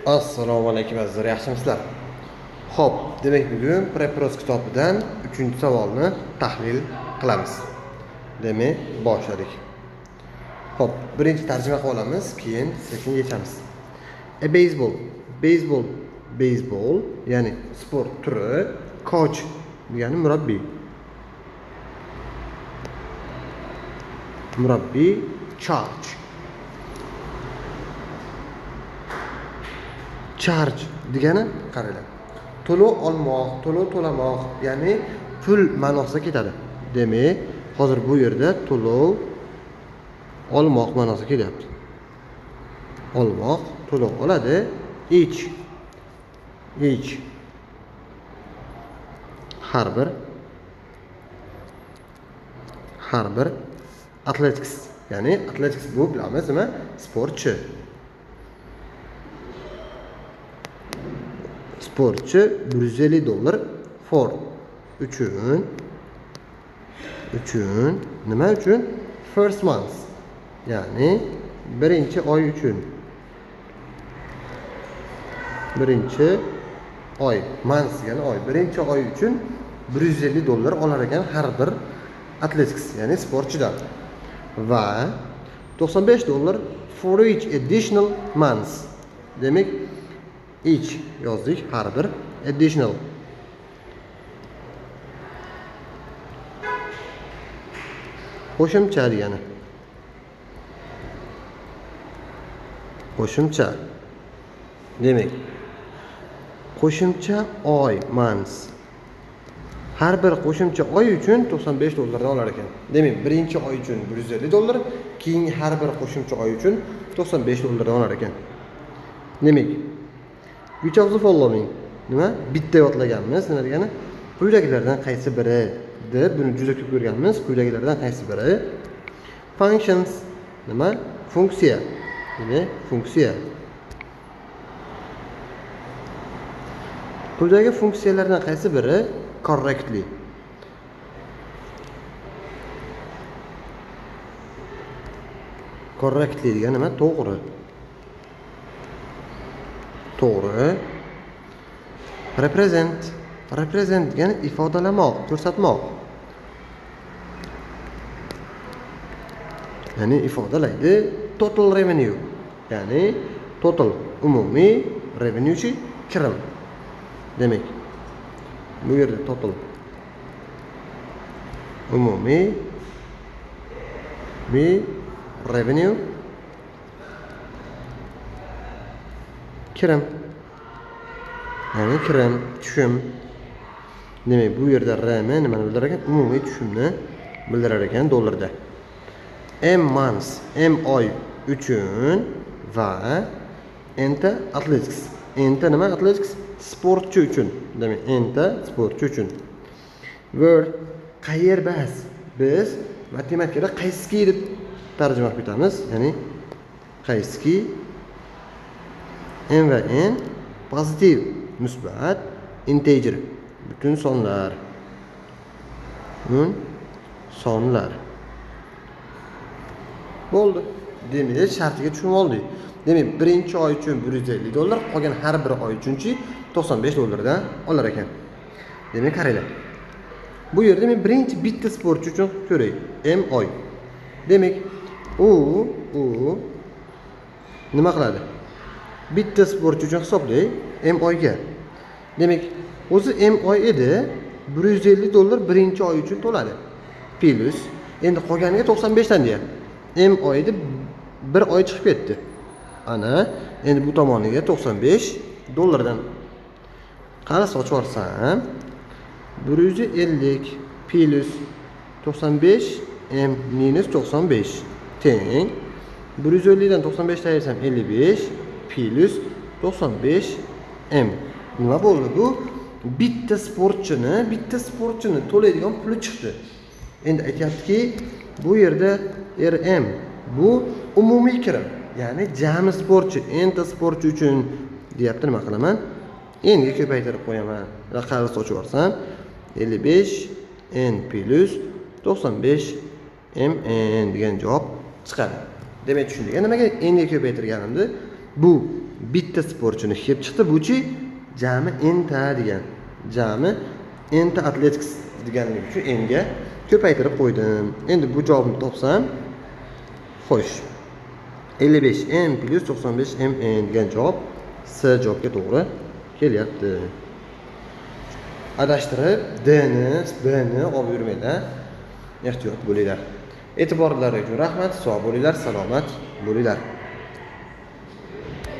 Assalomu alaykum azizlar, yaxshimisizlar? Xo'p, demak bugun Preproz kitobidan 3-savolni tahlil qilamiz. Demak, boshladik. Xo'p, birinchi tarjima qilib olamiz, keyin sekin yechamiz. Baseball, baseball, baseball, ya'ni sport turi, coach degani murabbiy. Murabbiy, charge. Charge degani qaranglar. To'lov olmoq, to'lov to'lamoq, ya'ni pul ma'nosida ketadi. Demak, hozir bu yerda to'lov olmoq ma'nosida kelyapti. Olmoq, to'lov oladi. Each har bir athletics, ya'ni athletics bu bilamiz nima? Sportchi. Sportchi $150 for uchun nima uchun? First month, ya'ni birinchi oy uchun. Birinchi oy, month degani oy. Birinchi oy uchun $150 olar ekan har bir athletics, ya'ni sportchidan. Va $95 for each additional month. Demak, each yozdik, har bir additional. Qo'shimcha degani. Qo'shimcha. Demak, qo'shimcha oy, months. Har bir qo'shimcha oy uchun $95 dan olar ekan. Demak, birinchi oy uchun $150, keyingi har bir qo'shimcha oy uchun $95 dan olar ekan. Demak, which of the following nima? Bitta yodlaganmiz. Nima degani? Quyidagilardan qaysi biri deb buni juda ko'p ko'rganmiz. Quyidagilardan qaysi biri? Functions nima? Funksiya. Demak, funksiya. Quyidagi funksiyalardan qaysi biri correctly? Correctly degani nima? To'g'ri. To'g'ri. Represent degani ifodalamoq, ko'rsatmoq. Ya'ni ifodalaydi. Total revenue, ya'ni total umumiy, revenue chi kirim. Demak, bu yerda total umumiy revenue kirim, ya'ni kirim, tushum. Demak, bu yerda RM nimani bildirar ekan? Umumiy tushumni bildirar ekan dollarda. M months, M oy uchun va enta athletics. Enta nima? Athletics sportchi uchun. Demak, enta sportchi uchun. Word qayerbas. Biz matematikada qaysi deb tarjima qilib ketamiz. Ya'ni qaysi m va n pozitiv, musbat, integer, butun sonlar. Sonlar. Bo'ldi. Demak, shartiga tushunib oldik. Demak, birinchi oy uchun $150, qolgan har bir oy uchunchi $95 dan olar ekan. Demak, qaranglar. Bu yerda men birinchi bitta sportchi uchun ko'ray. M oy. Demak, u nima qiladi? Bitta sportchi uchun hisoblay, M oyga. Demak, o'zi M oy edi, $150 birinchi oy uchun to'ladi. Plus, endi qolganiga 95 dan deyapti. M oyda bir oy chiqib ketdi. Ana, endi bu tomoniga $95 dan. Qara sochib olsam, 150 plus 95 m minus 95 teng 150 dan 95 ayırsam 55 plus 95 m. Nima bo'ldi bu? Bitta sportchini to'laydigan puli chiqdi. Endi aytayaptiki, bu yerda RM bu umumiy kirim, ya'ni jami sportchi, enta sportchi uchun deyapti. Nima qilaman? N'ga ko'paytirib qo'yaman. Raqamni sochib olsam 55 n plus 95 mn degan javob chiqadi. Demak, tushundik. Nimaga n'ga ko'paytirganimni? Bu bitta sportchini kelib chiqdi. Buchi jami enta degan. Jami enta Athletics deganligi uchun enga ko'paytirib qo'ydim. Endi bu javobni topsam, xo'sh. 55m plus 95mn degan javob C javobga to'g'ri kelyapti. Adashtirib B'ni olib yurmanglar. Ehtiyot bo'linglar. E'tiborlaringiz uchun rahmat. Sog' bo'linglar, salomat bo'linglar.